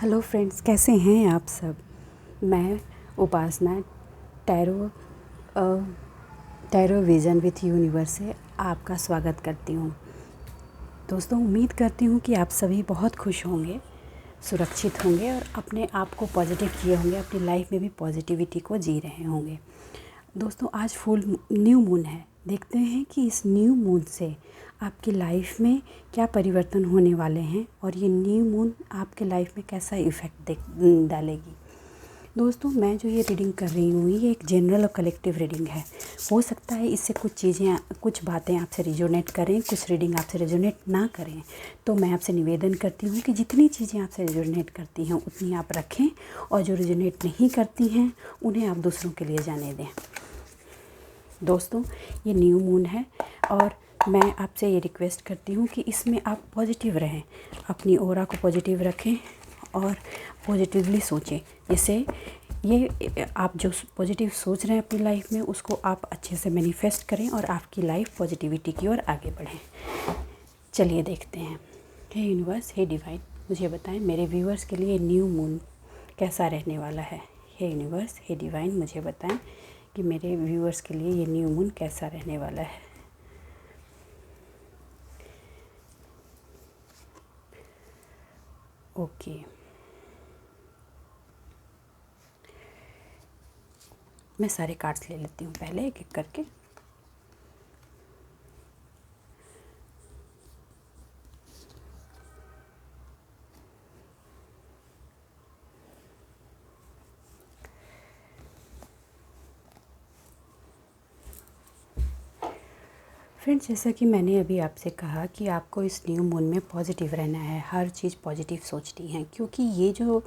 Hello friends, कैसे हैं आप सब। मैं Upasana tarot tarot vision with universe से आपका स्वागत करती हूँ। दोस्तों, उम्मीद करती हूँ कि आप सभी बहुत खुश होंगे, सुरक्षित होंगे और अपने आप को पॉजिटिव किए होंगे, अपनी लाइफ में भी पॉजिटिविटी को जी रहे होंगे। दोस्तों, आज फुल न्यू मून है। देखते हैं कि इस न्यू मून से आपकी लाइफ में क्या परिवर्तन होने वाले हैं और ये न्यू मून आपके लाइफ में कैसा इफ़ेक्ट डालेगी। दोस्तों, मैं जो ये रीडिंग कर रही हूँ ये एक जनरल और कलेक्टिव रीडिंग है। हो सकता है इससे कुछ बातें आपसे रिजोनेट करें, कुछ रीडिंग आपसे रिजोनेट ना करें। तो मैं आपसे निवेदन करती हूँ कि जितनी चीज़ें आपसे रिजोनेट करती हैं उतनी आप रखें और जो रिजोनेट नहीं करती हैं उन्हें आप दूसरों के लिए जाने दें। दोस्तों, ये न्यू मून है और मैं आपसे ये रिक्वेस्ट करती हूँ कि इसमें आप पॉजिटिव रहें, अपनी ऑरा को पॉजिटिव रखें और पॉजिटिवली सोचें। जिससे ये आप जो पॉजिटिव सोच रहे हैं अपनी लाइफ में उसको आप अच्छे से मैनिफेस्ट करें और आपकी लाइफ पॉजिटिविटी की ओर आगे बढ़ें। चलिए देखते हैं। हे यूनिवर्स, हे डिवाइन, मुझे बताएं मेरे व्यूअर्स के लिए न्यू मून कैसा रहने वाला है। हे यूनिवर्स, हे डिवाइन, मुझे बताएं कि मेरे व्यूअर्स के लिए ये न्यू मून कैसा रहने वाला है। ओके, मैं सारे कार्ड्स ले लेती हूँ पहले एक एक करके। फ्रेंड्स, जैसा कि मैंने अभी आपसे कहा कि आपको इस न्यू मून में पॉजिटिव रहना है, हर चीज़ पॉजिटिव सोचनी है, क्योंकि ये जो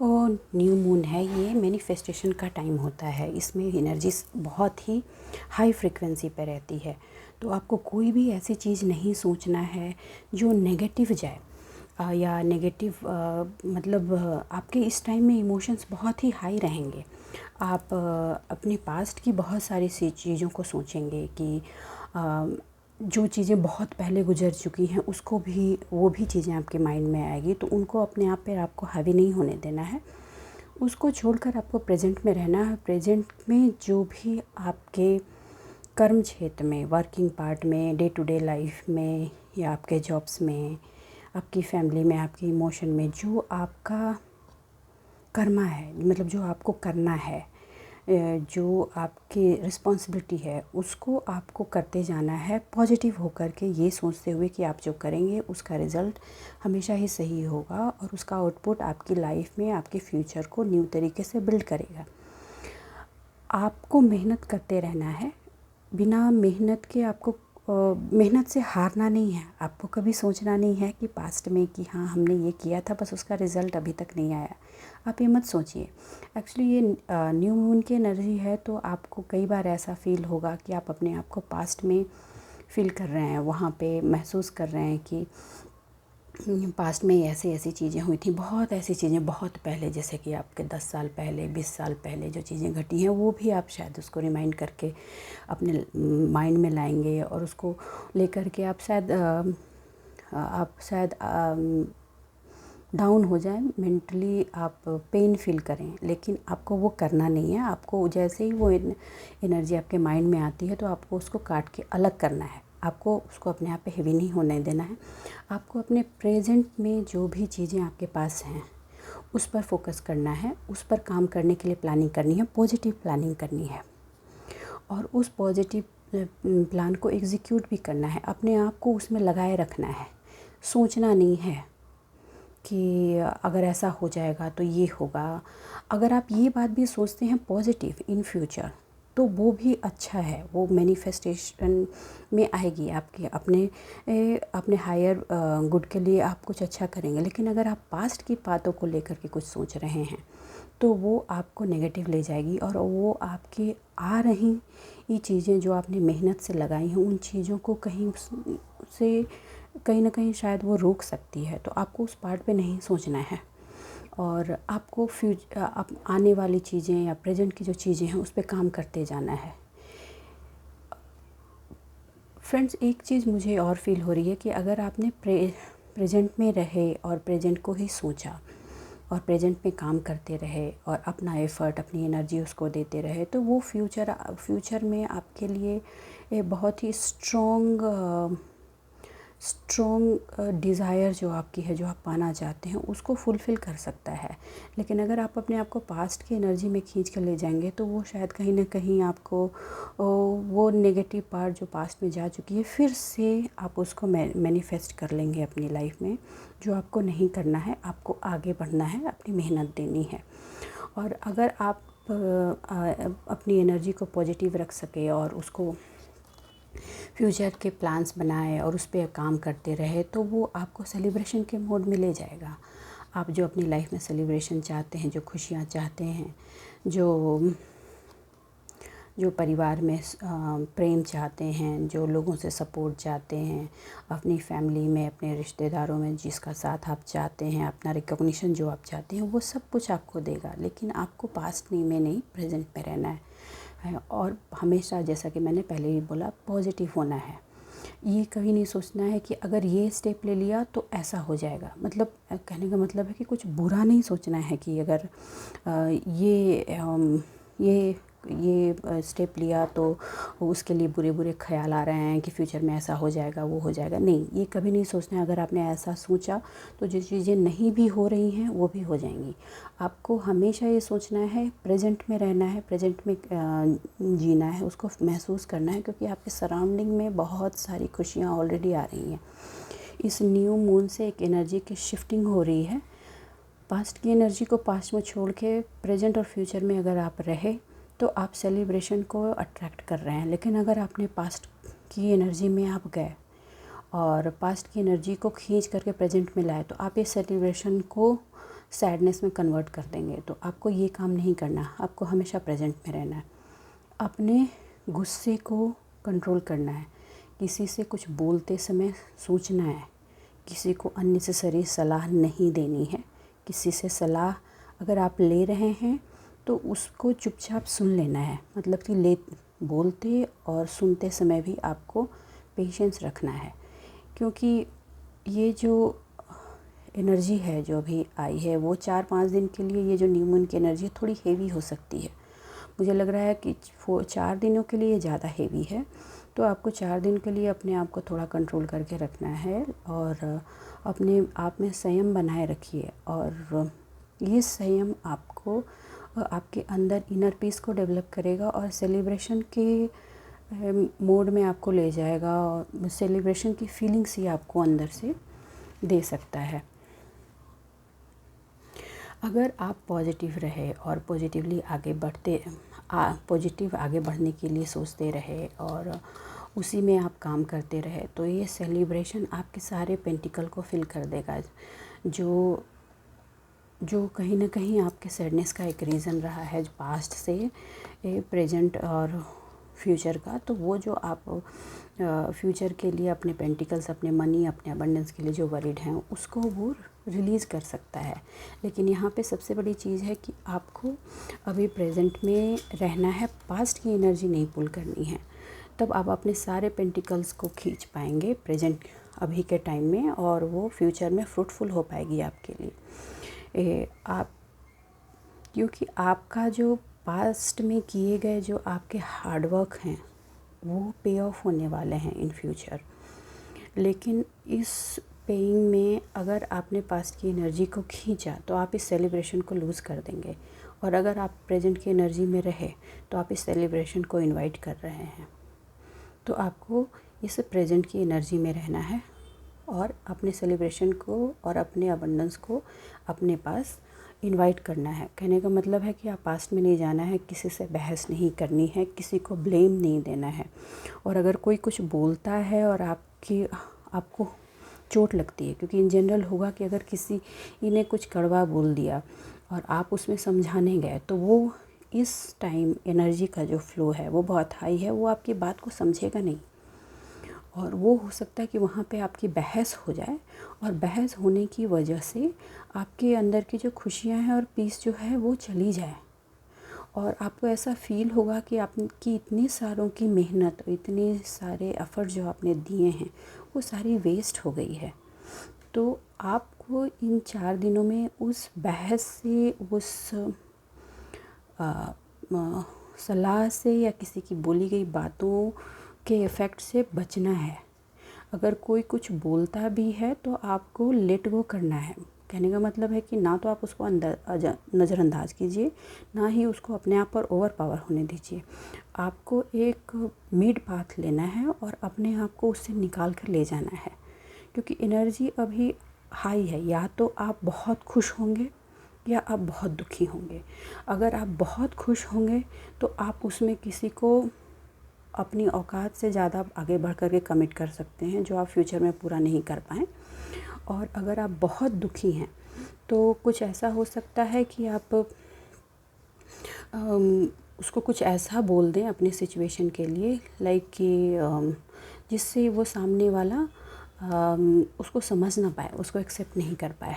न्यू मून है ये मैनिफेस्टेशन का टाइम होता है। इसमें एनर्जी बहुत ही हाई फ्रिक्वेंसी पे रहती है। तो आपको कोई भी ऐसी चीज़ नहीं सोचना है जो नेगेटिव जाए या नेगेटिव मतलब आपके इस टाइम में इमोशंस बहुत ही हाई रहेंगे। आप अपने पास्ट की बहुत सारी सी चीज़ों को सोचेंगे कि जो चीज़ें बहुत पहले गुजर चुकी हैं उसको भी, वो भी चीज़ें आपके माइंड में आएगी। तो उनको अपने आप पे आपको हावी नहीं होने देना है, उसको छोड़कर आपको प्रेजेंट में रहना है। प्रेजेंट में जो भी आपके कर्म क्षेत्र में, वर्किंग पार्ट में, डे टू डे लाइफ में या आपके जॉब्स में, आपकी फैमिली में, आपकी इमोशन में जो आपका कर्मा है, मतलब जो आपको करना है, जो आपकी रिस्पॉन्सिबिलिटी है, उसको आपको करते जाना है पॉजिटिव होकर के, ये सोचते हुए कि आप जो करेंगे उसका रिज़ल्ट हमेशा ही सही होगा और उसका आउटपुट आपकी लाइफ में आपके फ्यूचर को न्यू तरीके से बिल्ड करेगा। आपको मेहनत करते रहना है, बिना मेहनत के आपको मेहनत से हारना नहीं है। आपको कभी सोचना नहीं है कि पास्ट में कि हाँ हमने ये किया था बस उसका रिज़ल्ट अभी तक नहीं आया। आप ये मत सोचिए। एक्चुअली ये न्यू मून की एनर्जी है, तो आपको कई बार ऐसा फ़ील होगा कि आप अपने आप को पास्ट में फ़ील कर रहे हैं, वहाँ पे महसूस कर रहे हैं कि पास्ट में ऐसी ऐसी चीज़ें हुई थी, बहुत ऐसी चीज़ें बहुत पहले, जैसे कि आपके 10 साल पहले, 20 साल पहले जो चीज़ें घटी हैं वो भी आप शायद उसको रिमाइंड करके अपने माइंड में लाएंगे और उसको लेकर के आप शायद डाउन हो जाए, मेंटली आप पेन फील करें। लेकिन आपको वो करना नहीं है। आपको जैसे ही वो एनर्जी आपके माइंड में आती है तो आपको उसको काट के अलग करना है। आपको उसको अपने आप पे हेवी नहीं होने देना है। आपको अपने प्रेजेंट में जो भी चीज़ें आपके पास हैं उस पर फोकस करना है, उस पर काम करने के लिए प्लानिंग करनी है, पॉजिटिव प्लानिंग करनी है और उस पॉजिटिव प्लान को एग्जीक्यूट भी करना है। अपने आप को उसमें लगाए रखना है। सोचना नहीं है कि अगर ऐसा हो जाएगा तो ये होगा। अगर आप ये बात भी सोचते हैं पॉजिटिव इन फ्यूचर तो वो भी अच्छा है, वो मैनिफेस्टेशन में आएगी। आपके अपने हायर गुड के लिए आप कुछ अच्छा करेंगे। लेकिन अगर आप पास्ट की बातों को लेकर के कुछ सोच रहे हैं तो वो आपको नेगेटिव ले जाएगी और वो आपके आ रही ये चीज़ें जो आपने मेहनत से लगाई हैं उन चीज़ों को कहीं ना कहीं शायद वो रोक सकती है। तो आपको उस पार्ट पे नहीं सोचना है और आपको आने वाली चीज़ें या प्रेजेंट की जो चीज़ें हैं उस पर काम करते जाना है। फ्रेंड्स, एक चीज़ मुझे और फील हो रही है कि अगर आपने प्रेजेंट में रहे और प्रेजेंट को ही सोचा और प्रेजेंट में काम करते रहे और अपना एफ़र्ट, अपनी एनर्जी उसको देते रहे, तो वो फ्यूचर में आपके लिए एक बहुत ही स्ट्रॉन्ग डिज़ायर जो आपकी है, जो आप पाना चाहते हैं, उसको फुलफ़िल कर सकता है। लेकिन अगर आप अपने आप को पास्ट की एनर्जी में खींच कर ले जाएंगे तो वो शायद कहीं ना कहीं आपको वो नेगेटिव पार्ट जो पास्ट में जा चुकी है फिर से आप उसको मैनिफेस्ट कर लेंगे अपनी लाइफ में। जो आपको नहीं करना है, आपको आगे बढ़ना है, अपनी मेहनत देनी है। और अगर आप अपनी एनर्जी को पॉजिटिव रख सके और उसको फ्यूचर के प्लान्स बनाए और उस पर काम करते रहे, तो वो आपको सेलिब्रेशन के मोड में ले जाएगा। आप जो अपनी लाइफ में सेलिब्रेशन चाहते हैं, जो खुशियाँ चाहते हैं, जो परिवार में प्रेम चाहते हैं, जो लोगों से सपोर्ट चाहते हैं, अपनी फैमिली में, अपने रिश्तेदारों में जिसका साथ आप चाहते हैं, अपना रिकॉग्निशन जो आप चाहते हैं, वो सब कुछ आपको देगा। लेकिन आपको पास्ट में नहीं, प्रेजेंट में रहना है। और हमेशा, जैसा कि मैंने पहले ही बोला, पॉजिटिव होना है। ये कभी नहीं सोचना है कि अगर ये स्टेप ले लिया तो ऐसा हो जाएगा। मतलब कहने का मतलब है कि कुछ बुरा नहीं सोचना है कि अगर ये स्टेप लिया तो उसके लिए बुरे बुरे ख्याल आ रहे हैं कि फ्यूचर में ऐसा हो जाएगा, वो हो जाएगा। नहीं, ये कभी नहीं सोचना है। अगर आपने ऐसा सोचा तो जो चीज़ें नहीं भी हो रही हैं वो भी हो जाएंगी। आपको हमेशा ये सोचना है, प्रेजेंट में रहना है, प्रेजेंट में जीना है, उसको महसूस करना है, क्योंकि आपके सराउंडिंग में बहुत सारी खुशियाँ ऑलरेडी आ रही हैं। इस न्यू मून से एक एनर्जी की शिफ्टिंग हो रही है। पास्ट की एनर्जी को पास्ट में छोड़ के प्रेजेंट और फ्यूचर में अगर आप रहे तो आप सेलिब्रेशन को अट्रैक्ट कर रहे हैं। लेकिन अगर आपने पास्ट की एनर्जी में आप गए और पास्ट की एनर्जी को खींच करके प्रेजेंट में लाए, तो आप इस सेलिब्रेशन को सैडनेस में कन्वर्ट कर देंगे। तो आपको ये काम नहीं करना, आपको हमेशा प्रेजेंट में रहना है। अपने गुस्से को कंट्रोल करना है। किसी से कुछ बोलते समय सोचना है। किसी को अननेसेसरी सलाह नहीं देनी है। किसी से सलाह अगर आप ले रहे हैं तो उसको चुपचाप सुन लेना है। मतलब कि बोलते और सुनते समय भी आपको पेशेंस रखना है, क्योंकि ये जो एनर्जी है जो अभी आई है वो 4-5 दिन के लिए, ये जो न्यू मून की एनर्जी थोड़ी हेवी हो सकती है। मुझे लग रहा है कि 4 दिनों के लिए ज़्यादा हेवी है। तो आपको 4 दिन के लिए अपने आप को थोड़ा कंट्रोल करके रखना है और अपने आप में संयम बनाए रखिए। और ये संयम आपको आपके अंदर इनर पीस को डेवलप करेगा और सेलिब्रेशन के मोड में आपको ले जाएगा। और सेलिब्रेशन की फीलिंग्स ही आपको अंदर से दे सकता है। अगर आप पॉजिटिव रहे और पॉजिटिव आगे बढ़ने के लिए सोचते रहे और उसी में आप काम करते रहे, तो ये सेलिब्रेशन आपके सारे पेंटिकल को फिल कर देगा। जो कहीं ना कहीं आपके सैडनेस का एक रीज़न रहा है पास्ट से प्रेजेंट और फ्यूचर का, तो वो जो आप फ्यूचर के लिए अपने पेंटिकल्स, अपने मनी, अपने अबंडेंस के लिए जो वरीड हैं, उसको वो रिलीज़ कर सकता है। लेकिन यहाँ पे सबसे बड़ी चीज़ है कि आपको अभी प्रेजेंट में रहना है, पास्ट की एनर्जी नहीं पुल करनी है। तब आप अपने सारे पेंटिकल्स को खींच पाएंगे प्रेजेंट अभी के टाइम में, और वो फ्यूचर में फ्रूटफुल हो पाएगी आपके लिए। क्योंकि आपका जो पास्ट में किए गए जो आपके हार्डवर्क हैं वो पे ऑफ होने वाले हैं इन फ्यूचर। लेकिन इस पेइंग में अगर आपने पास्ट की एनर्जी को खींचा तो आप इस सेलिब्रेशन को लूज़ कर देंगे। और अगर आप प्रेजेंट की एनर्जी में रहे तो आप इस सेलिब्रेशन को इनवाइट कर रहे हैं। तो आपको इस प्रेजेंट की एनर्जी में रहना है और अपने सेलिब्रेशन को और अपने अबंडेंस को अपने पास इनवाइट करना है। कहने का मतलब है कि आप पास्ट में नहीं जाना है, किसी से बहस नहीं करनी है, किसी को ब्लेम नहीं देना है। और अगर कोई कुछ बोलता है और आपको चोट लगती है, क्योंकि इन जनरल होगा कि अगर किसी ने कुछ कड़वा बोल दिया और आप उसमें समझाने गए, तो वो इस टाइम एनर्जी का जो फ्लो है वो बहुत हाई है, वो आपकी बात को समझेगा नहीं। और वो हो सकता है कि वहाँ पे आपकी बहस हो जाए, और बहस होने की वजह से आपके अंदर की जो खुशियाँ हैं और पीस जो है वो चली जाए। और आपको ऐसा फील होगा कि आपकी इतनी सालों की मेहनत, इतने सारे एफ़र्ट जो आपने दिए हैं वो सारी वेस्ट हो गई है। तो आपको आपको इन 4 दिनों में उस बहस से, उस सलाह से या किसी की बोली गई बातों के इफ़ेक्ट से बचना है। अगर कोई कुछ बोलता भी है तो आपको लेट गो करना है। कहने का मतलब है कि ना तो आप उसको नज़रअंदाज कीजिए, ना ही उसको अपने आप पर ओवर पावर होने दीजिए। आपको एक मिड पाथ लेना है और अपने आप को उससे निकाल कर ले जाना है, क्योंकि एनर्जी अभी हाई है। या तो आप बहुत खुश होंगे या आप बहुत दुखी होंगे। अगर आप बहुत खुश होंगे तो आप उसमें किसी को अपनी औकात से ज़्यादा आगे बढ़ कर के कमिट कर सकते हैं, जो आप फ्यूचर में पूरा नहीं कर पाएँ। और अगर आप बहुत दुखी हैं तो कुछ ऐसा हो सकता है कि आप उसको कुछ ऐसा बोल दें अपनी सिचुएशन के लिए, लाइक कि जिससे वो सामने वाला उसको समझ ना पाए, उसको एक्सेप्ट नहीं कर पाए,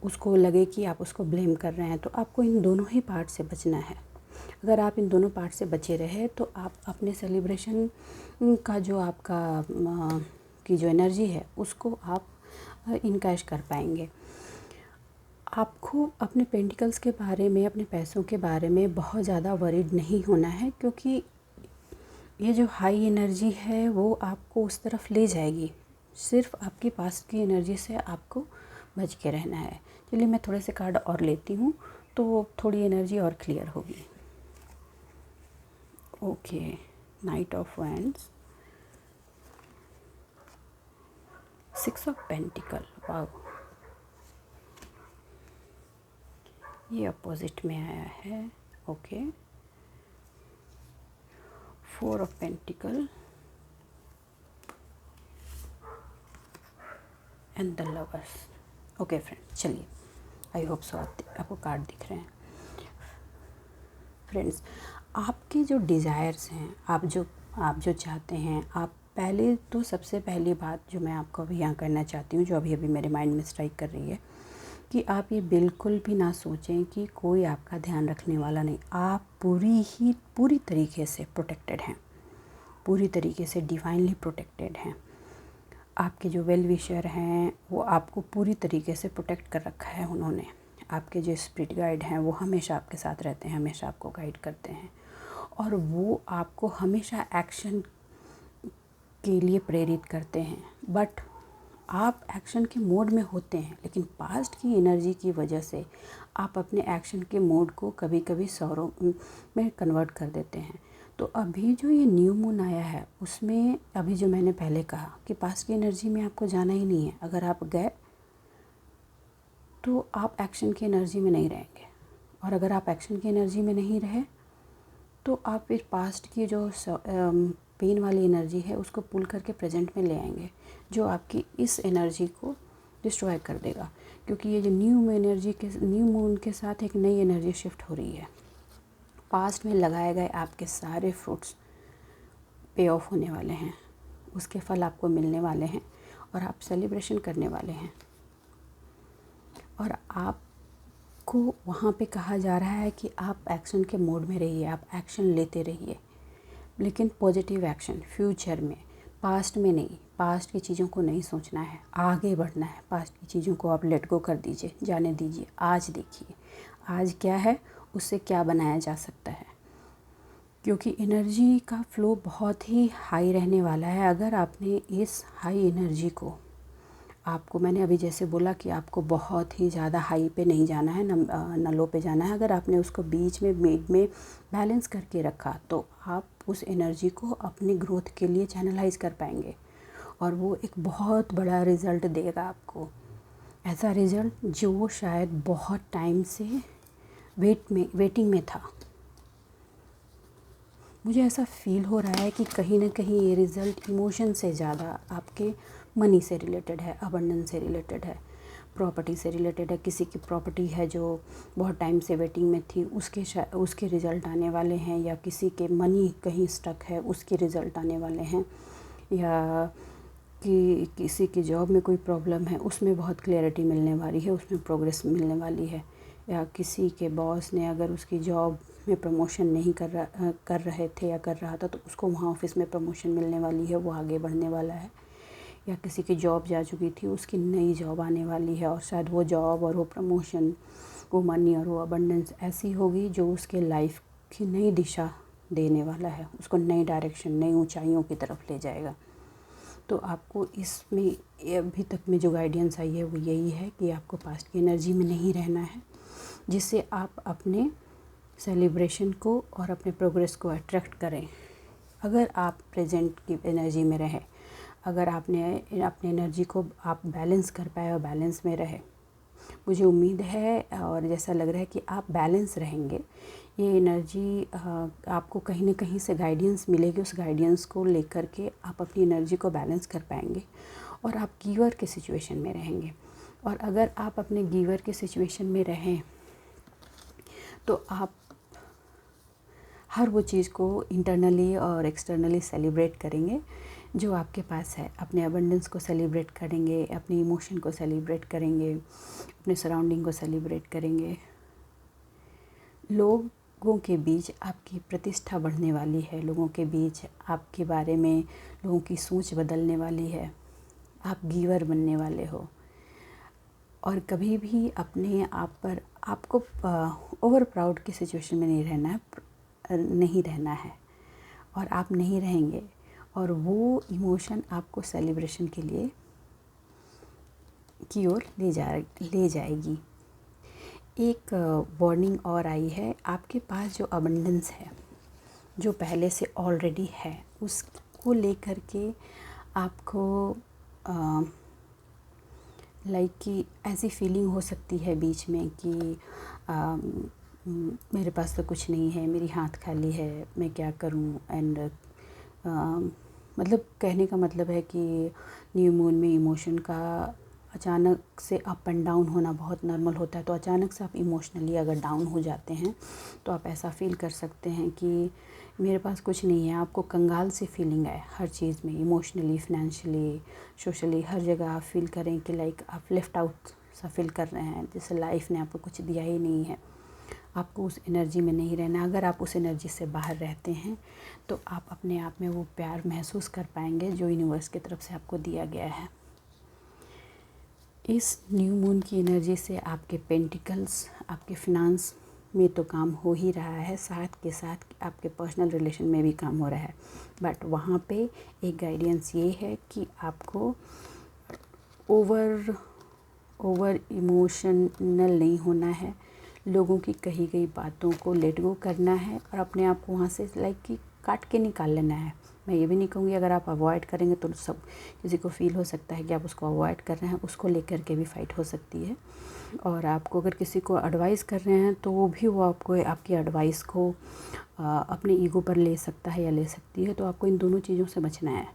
उसको लगे कि आप उसको ब्लेम कर रहे हैं। तो आपको इन दोनों ही पार्ट से बचना है। अगर आप इन दोनों पार्ट से बचे रहे तो आप अपने सेलिब्रेशन का जो आपका की जो एनर्जी है उसको आप इनकैश कर पाएंगे। आपको अपने पेंटिकल्स के बारे में, अपने पैसों के बारे में बहुत ज़्यादा वरीड नहीं होना है, क्योंकि ये जो हाई एनर्जी है वो आपको उस तरफ ले जाएगी। सिर्फ आपकी पास्ट की एनर्जी से आपको बच के रहना है। चलिए मैं थोड़े से कार्ड और लेती हूँ तो थोड़ी एनर्जी और क्लियर होगी। Okay, night of wands, 6 of pentacle, wow, ये अपोजिट में आया है। Okay, 4 of pentacle and the lovers. Okay friend, चलिए, आई होप सो आपको कार्ड दिख रहे हैं। फ्रेंड्स, आपके जो डिज़ायर्स हैं, आप जो चाहते हैं, आप पहले तो सबसे पहली बात जो मैं आपको अभी यहाँ करना चाहती हूँ, जो अभी मेरे माइंड में स्ट्राइक कर रही है, कि आप ये बिल्कुल भी ना सोचें कि कोई आपका ध्यान रखने वाला नहीं। आप पूरी तरीके से प्रोटेक्टेड हैं, पूरी तरीके से डिवाइनली प्रोटेक्टेड हैं। आपके जो वेल विशर हैं वो आपको पूरी तरीके से प्रोटेक्ट कर रखा है उन्होंने। आपके जो स्पिरिट गाइड हैं वो हमेशा आपके साथ रहते हैं, हमेशा आपको गाइड करते हैं, और वो आपको हमेशा एक्शन के लिए प्रेरित करते हैं। बट आप एक्शन के मोड में होते हैं, लेकिन पास्ट की एनर्जी की वजह से आप अपने एक्शन के मोड को कभी कभी सौरों में कन्वर्ट कर देते हैं। तो अभी जो ये न्यू मून आया है उसमें, अभी जो मैंने पहले कहा कि पास्ट की एनर्जी में आपको जाना ही नहीं है। अगर आप गए तो आप एक्शन की एनर्जी में नहीं रहेंगे, और अगर आप एक्शन की एनर्जी में नहीं रहे तो आप फिर पास्ट की जो पेन वाली एनर्जी है उसको पुल करके प्रेजेंट में ले आएंगे, जो आपकी इस एनर्जी को डिस्ट्रॉय कर देगा। क्योंकि ये जो न्यू मून के साथ एक नई एनर्जी शिफ्ट हो रही है। पास्ट में लगाए गए आपके सारे फ्रूट्स पे ऑफ होने वाले हैं, उसके फल आपको मिलने वाले हैं, और आप सेलिब्रेशन करने वाले हैं। और आपको वहाँ पे कहा जा रहा है कि आप एक्शन के मोड में रहिए, आप एक्शन लेते रहिए, लेकिन पॉजिटिव एक्शन फ्यूचर में, पास्ट में नहीं। पास्ट की चीज़ों को नहीं सोचना है, आगे बढ़ना है। पास्ट की चीज़ों को आप लेट गो कर दीजिए, जाने दीजिए। आज देखिए आज क्या है, उससे क्या बनाया जा सकता है, क्योंकि एनर्जी का फ्लो बहुत ही हाई रहने वाला है। अगर आपने इस हाई एनर्जी को, आपको मैंने अभी जैसे बोला कि आपको बहुत ही ज़्यादा हाई पे नहीं जाना है, न लो पे जाना है। अगर आपने उसको बीच में मिड में बैलेंस करके रखा तो आप उस एनर्जी को अपनी ग्रोथ के लिए चैनलाइज कर पाएंगे, और वो एक बहुत बड़ा रिज़ल्ट देगा आपको। ऐसा रिज़ल्ट जो शायद बहुत टाइम से वेटिंग में था। मुझे ऐसा फील हो रहा है कि कहीं ना कहीं ये रिज़ल्ट इमोशन से ज़्यादा आपके मनी से रिलेटेड है, अबंडेंस से रिलेटेड है, प्रॉपर्टी से रिलेटेड है। किसी की प्रॉपर्टी है जो बहुत टाइम से वेटिंग में थी, उसके रिज़ल्ट आने वाले हैं, या किसी के मनी कहीं स्टक है उसके रिज़ल्ट आने वाले हैं, या कि किसी की जॉब में कोई प्रॉब्लम है उसमें बहुत क्लैरिटी मिलने वाली है, उसमें प्रोग्रेस मिलने वाली है, या किसी के बॉस ने अगर उसकी जॉब में प्रमोशन नहीं कर रहे थे या कर रहा था तो उसको वहाँ ऑफिस में प्रमोशन मिलने वाली है, वो आगे बढ़ने वाला है। या किसी की जॉब जा चुकी थी उसकी नई जॉब आने वाली है, और शायद वो जॉब और वो प्रमोशन, वो मनी और वो अबंडेंस ऐसी होगी जो उसके लाइफ की नई दिशा देने वाला है, उसको नई डायरेक्शन, नई ऊंचाइयों की तरफ ले जाएगा। तो आपको इसमें अभी तक में जो गाइडेंस आई है वो यही है कि आपको पास्ट की एनर्जी में नहीं रहना है, जिससे आप अपने सेलिब्रेशन को और अपने प्रोग्रेस को अट्रैक्ट करें। अगर आप प्रेजेंट की एनर्जी में रहें, अगर आपने अपने एनर्जी को आप बैलेंस कर पाए और बैलेंस में रहे, मुझे उम्मीद है और जैसा लग रहा है कि आप बैलेंस रहेंगे। ये एनर्जी आपको कहीं ना कहीं से गाइडेंस मिलेगी, उस गाइडेंस को लेकर के आप अपनी एनर्जी को बैलेंस कर पाएंगे और आप गिवर के सिचुएशन में रहेंगे। और अगर आप अपने गिवर के सिचुएशन में रहें तो आप हर वो चीज़ को इंटरनली और एक्सटर्नली सेलिब्रेट करेंगे जो आपके पास है। अपने अबंडेंस को सेलिब्रेट करेंगे, अपने इमोशन को सेलिब्रेट करेंगे, अपने सराउंडिंग को सेलिब्रेट करेंगे। लोगों के बीच आपकी प्रतिष्ठा बढ़ने वाली है, लोगों के बीच आपके बारे में लोगों की सोच बदलने वाली है, आप गिवर बनने वाले हो। और कभी भी अपने आप पर आपको ओवर प्राउड की सिचुएशन में नहीं रहना है और आप नहीं रहेंगे, और वो इमोशन आपको सेलिब्रेशन के लिए की ओर ले जाएगी। एक वार्निंग और आई है, आपके पास जो अबंडेंस है, जो पहले से ऑलरेडी है, उसको लेकर के आपको लाइक कि ऐसी फीलिंग हो सकती है बीच में कि मेरे पास तो कुछ नहीं है, मेरी हाथ खाली है, मैं क्या करूं। एंड मतलब कहने का मतलब है कि न्यू मून में इमोशन का अचानक से अप एंड डाउन होना बहुत नॉर्मल होता है। तो अचानक से आप इमोशनली अगर डाउन हो जाते हैं तो आप ऐसा फील कर सकते हैं कि मेरे पास कुछ नहीं है। आपको कंगाल सी फीलिंग है हर चीज़ में, इमोशनली, फिनेंशियली, सोशली, हर जगह आप फील करें कि लाइक आप लेफ़्ट आउट सा फील कर रहे हैं, जैसे लाइफ ने आपको कुछ दिया ही नहीं है। आपको उस एनर्जी में नहीं रहना। अगर आप उस एनर्जी से बाहर रहते हैं तो आप अपने आप में वो प्यार महसूस कर पाएंगे जो यूनिवर्स की तरफ से आपको दिया गया है। इस न्यू मून की एनर्जी से आपके पेंटिकल्स, आपके फिनांस में तो काम हो ही रहा है, साथ के साथ आपके पर्सनल रिलेशन में भी काम हो रहा है। बट वहाँ पे एक गाइडेंस ये है कि आपको ओवर इमोशनल नहीं होना है, लोगों की कही गई बातों को लेट गो करना है और अपने आप को वहाँ से लाइक कि काट के निकाल लेना है। मैं ये भी नहीं कहूँगी अगर आप अवॉइड करेंगे तो सब किसी को फील हो सकता है कि आप उसको अवॉइड कर रहे हैं, उसको लेकर के भी फाइट हो सकती है। और आपको अगर किसी को एडवाइस कर रहे हैं तो वो आपको आपकी एडवाइस को अपने ईगो पर ले सकता है या ले सकती है। तो आपको इन दोनों चीज़ों से बचना है।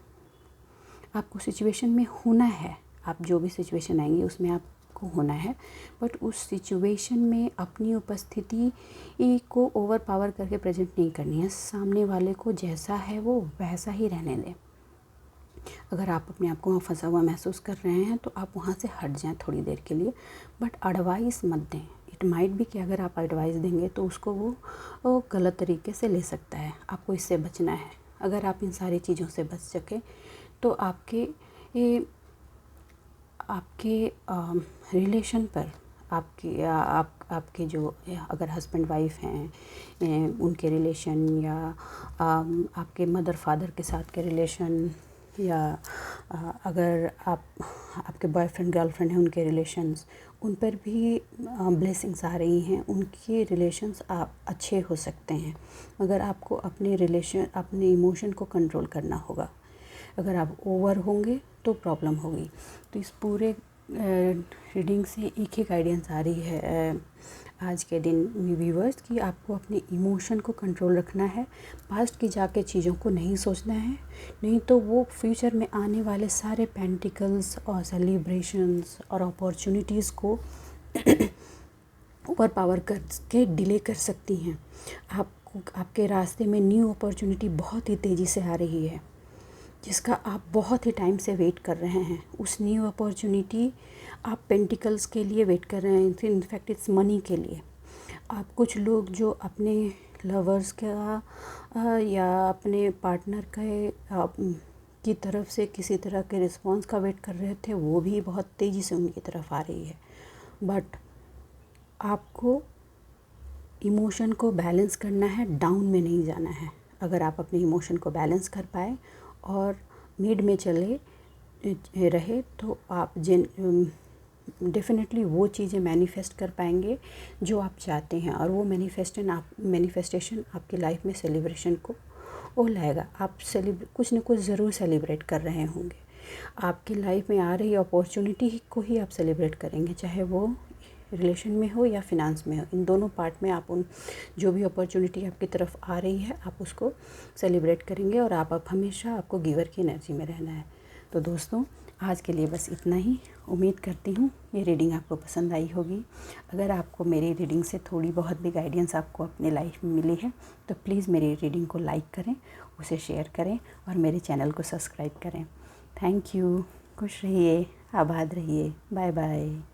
आपको सिचुएशन में होना है, आप जो भी सिचुएशन आएंगी उसमें आपको होना है, बट उस सिचुएशन में अपनी उपस्थिति को ओवर पावर करके प्रेजेंट नहीं करनी है। सामने वाले को जैसा है वो वैसा ही रहने दें। अगर आप अपने आप को वहाँ फंसा हुआ महसूस कर रहे हैं तो आप वहाँ से हट जाएं थोड़ी देर के लिए, बट एडवाइस मत दें। इट माइट भी कि अगर आप एडवाइस देंगे तो उसको वो गलत तरीके से ले सकता है। आपको इससे बचना है। अगर आप इन सारी चीज़ों से बच सकें तो आपके रिलेशन पर आपके जो अगर हस्बैंड वाइफ हैं उनके रिलेशन, या आपके मदर फादर के साथ के रिलेशन, या अगर आपके बॉयफ्रेंड गर्लफ्रेंड हैं उनके रिलेशंस, उन पर भी ब्लेसिंग्स आ रही हैं। उनके रिलेशंस आप अच्छे हो सकते हैं, मगर आपको अपने इमोशन को कंट्रोल करना होगा। अगर आप ओवर होंगे तो प्रॉब्लम होगी। तो इस पूरे रीडिंग से एक ही गाइडेंस आ रही है आज के दिन व्यूअर्स कि आपको अपने इमोशन को कंट्रोल रखना है। पास्ट की जाके चीज़ों को नहीं सोचना है, नहीं तो वो फ्यूचर में आने वाले सारे पेंटिकल्स और सेलिब्रेशंस और अपॉर्चुनिटीज़ को ओवर पावर करके डिले कर सकती हैं। आपके रास्ते में न्यू अपॉर्चुनिटी बहुत ही तेज़ी से आ रही है, जिसका आप बहुत ही टाइम से वेट कर रहे हैं। उस न्यू अपॉर्चुनिटी आप पेंटिकल्स के लिए वेट कर रहे हैं, इनफैक्ट इट्स मनी के लिए। आप कुछ लोग जो अपने लवर्स का या अपने पार्टनर की तरफ से किसी तरह के रिस्पॉन्स का वेट कर रहे थे, वो भी बहुत तेज़ी से उनकी तरफ आ रही है। बट आपको इमोशन को बैलेंस करना है, डाउन में नहीं जाना है। अगर आप अपने इमोशन को बैलेंस कर पाए और मिड में चले रहे तो आप डेफिनेटली वो चीज़ें मैनिफेस्ट कर पाएंगे जो आप चाहते हैं, और वो मैनिफेस्टेशन आपकी लाइफ में सेलिब्रेशन को वो लाएगा। आप कुछ न कुछ ज़रूर सेलिब्रेट कर रहे होंगे। आपकी लाइफ में आ रही अपॉर्चुनिटी को ही आप सेलिब्रेट करेंगे, चाहे वो रिलेशन में हो या फिनांस में हो। इन दोनों पार्ट में आप उन जो भी अपॉर्चुनिटी आपकी तरफ आ रही है आप उसको सेलिब्रेट करेंगे, और आप हमेशा आपको गिवर की एनर्जी में रहना है। तो दोस्तों, आज के लिए बस इतना ही। उम्मीद करती हूँ ये रीडिंग आपको पसंद आई होगी। अगर आपको मेरी रीडिंग से थोड़ी बहुत भी गाइडेंस आपको अपने लाइफ में मिली है तो प्लीज़ मेरी रीडिंग को लाइक करें, उसे शेयर करें और मेरे चैनल को सब्सक्राइब करें। Thank you. खुश रहिए, आबाद रहिए। Bye bye.